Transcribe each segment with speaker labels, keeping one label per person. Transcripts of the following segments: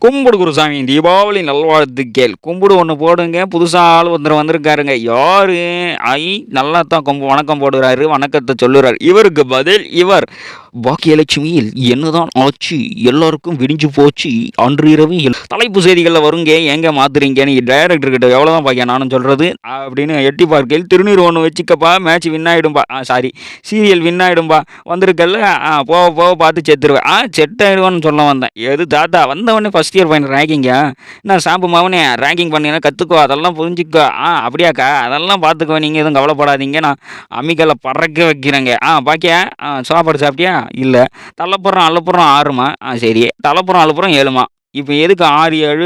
Speaker 1: கும்பிடு குருசாமி தீபாவளி நல்வாழ்த்துக்கள். கும்பிடு ஒன்று போடுங்க. புதுசாக ஆள் ஒருத்தர் வந்திருக்காருங்க. யாரு? ஐ நல்லா தான் வணக்கம் போடுறாரு, வணக்கத்தை சொல்லுறாரு. இவருக்கு பதில் இவர் பாக்கியலட்சுமியில் என்னதான் ஆச்சு, எல்லாருக்கும் விடிஞ்சு போச்சு அன்று இரவு தலைப்பு செய்திகளில் வருங்க. எங்க மாத்துறீங்கன்னு டைரக்டர் கிட்ட எவ்வளோதான் பாக்கியா நானும் சொல்றது அப்படின்னு எட்டி பார்க்கையில் திருநீர் ஒன்று வச்சுக்கப்பா, மேட்ச் வின் ஆகிடும்பா, சாரி சீரியல் வின் ஆகிடும்பா, வந்திருக்கல போக போக பார்த்து செத்துருவேன். செட்டாயிடுவான்னு சொல்ல வந்தேன். எது தாத்தா வந்தவொடனே ஃபஸ்ட் இயர் பையன் ரேங்கிங்க, நான் ஷாம்பு மாவனே ரேங்கிங் பண்ணினா கற்றுக்கோ, அதெல்லாம் புரிஞ்சுக்கோ. அப்படியாக்கா, அதெல்லாம் பார்த்துக்கோ, நீங்கள் எதுவும் கவலைப்படாதீங்க, நான் அம்மிக்கல்லை பறக்க வைக்கிறேங்க. பாக்கியா சாப்பாடு சாப்பிட்டியா? இல்லை. தள்ளப்புறம் அள்ளப்புறம் 6மா? சரி. தள்ளப்புறம் அள்ளப்புறம் 7மா? இப்போ எதுக்கு 6, 7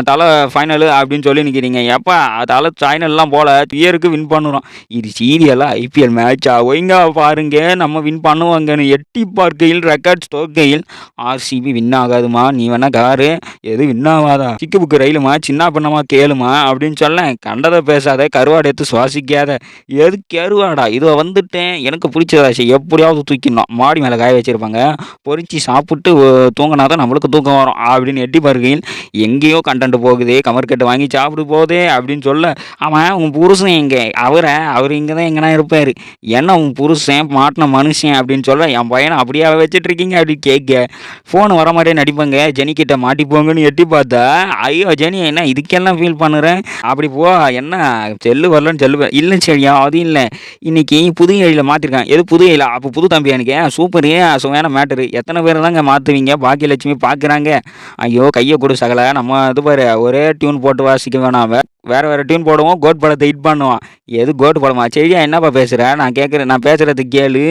Speaker 1: தலை ஃபைனலு அப்படின்னு சொல்லி நிற்கிறீங்க? எப்போ தலை ஃபைனல்லாம் போல் இயருக்கு வின் பண்ணுறோம். இது சீரியலாக ஐபிஎல் மேட்சா? ஒய்ங்கா பாருங்க, நம்ம வின் பண்ணுவாங்கன்னு எட்டி பார்க்கையில் ரெக்கார்ட்ஸ் தோற்கையில் ஆர்சிபி வின் ஆகாதுமா, நீ வேணா காரு, எது வின் ஆகாதா, சிக்கு புக்கு ரயிலுமா, சின்ன பண்ணமா கேளுமா அப்படின்னு சொல்ல. கண்டதை பேசாத, கருவாடை எடுத்து சுவாசிக்காத. எது கருவாடா? இது வந்துட்டேன், எனக்கு பிடிச்சதாச்சு எப்படியாவது தூக்கிடணும். மாடி மேலே காய வச்சுருப்பாங்க, பொறிச்சு சாப்பிட்டு தூங்கினா தான் நம்மளுக்கு தூக்கம் வரும் அப்படின்னு எட்டி பார்க்கையில் எங்கேயோ கண்டென்ட் போகுதே, கமர்கட்டு வாங்கி சாப்பிடு போதே அப்படின்னு சொல்ல. அவன் உன் புருஷன் எங்கே? அவர் இங்கே தான் எங்கன்னா இருப்பார். என்ன உன் புருஷன் மாட்டின மனுஷன் அப்படின்னு சொல்ல. என் பையனை அப்படியே வச்சுட்டு இருக்கீங்க அப்படின்னு கேட்க. ஃபோன் வர மாதிரியே நடிப்பாங்க. ஜெனிக்கிட்ட மாட்டிப்போங்கன்னு எட்டி பார்த்தா, ஐயோ ஜெனி என்ன இதுக்கெல்லாம் ஃபீல் பண்ணுறேன், அப்படி போ, என்ன செல்லு வரலன்னு செல்லு இல்லை சரியா, அது இல்லை, இன்னைக்கு புது ஏழியில் மாற்றிருக்கான். எது புது ஏழில்? அப்போ புது தம்பி எனக்கு சூப்பர் சுவையான மேட்டரு. எத்தனை பேர் தாங்க மாற்றுவீங்க? பாக்கியலட்சுமி பார்க்குறாங்க. ஐயோ கையை கொடு சகல, நம்ம இது பாரு ஒரே டியூன் போட்டு வாசிக்க வேணாம், வேறு டியூன் போடுவோம், கோட் படத்தை ஹிட் பண்ணுவோம். எது கோட் படமா? சரியா என்னப்பா பேசுகிற? நான் கேட்குறேன், நான் பேசுகிறது கேளு.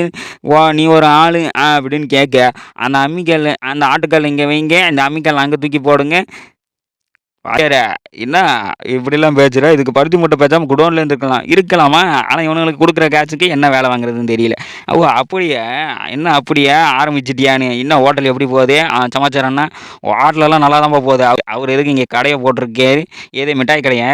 Speaker 1: நீ ஒரு ஆள் அப்படின்னு கேட்க. அந்த அம்மிக்கல், அந்த ஆட்டுக்கல் இங்கே வைங்க, அந்த அம்மிக்கல் அங்கே தூக்கி போடுங்க. என்ன இப்படிலாம் பேசுகிற? இதுக்கு பருத்தி மூட்டை பேசாமல் குடோன்ல இருக்கலாமா? ஆனால் இவனுங்களுக்கு கொடுக்குற காசுக்கு என்ன வேலை வாங்குறதுன்னு தெரியல. அப்படியே என்ன அப்படியே ஆரம்பிச்சிட்டியான்னு? இன்னும் ஹோட்டல் எப்படி போகுது? சமாச்சாரம்னா ஹோட்டலெல்லாம் நல்லா தான் போகுது. அவர் எதுக்கு இங்கே கடையை போட்டிருக்காரு? ஏதோ மிட்டாய் கடையை?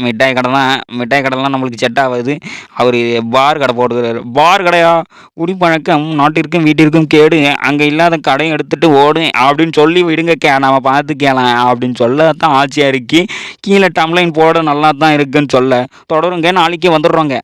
Speaker 1: மிட்டாய் கடை தான். மிட்டாய் கடைலாம் நம்மளுக்கு செட் ஆகுது. அவர் பார் கடை போட்டுக்கிறாரு. பார் கடையா? குடிப்பழக்கம் நாட்டிற்கும் வீட்டிற்கும் கேடு, அங்கே இல்லாத கடையும் எடுத்துகிட்டு ஓடு அப்படின்னு சொல்லி விடுங்க, நம்ம பார்த்துக்கலாம் அப்படின்னு சொல்ல தான் ஆட்சியாக இருக்கு. கீழே டம்ளைன் போட நல்லா தான் இருக்குன்னு சொல்ல. தொடருங்க, நாளைக்கு வந்துடுறோங்க.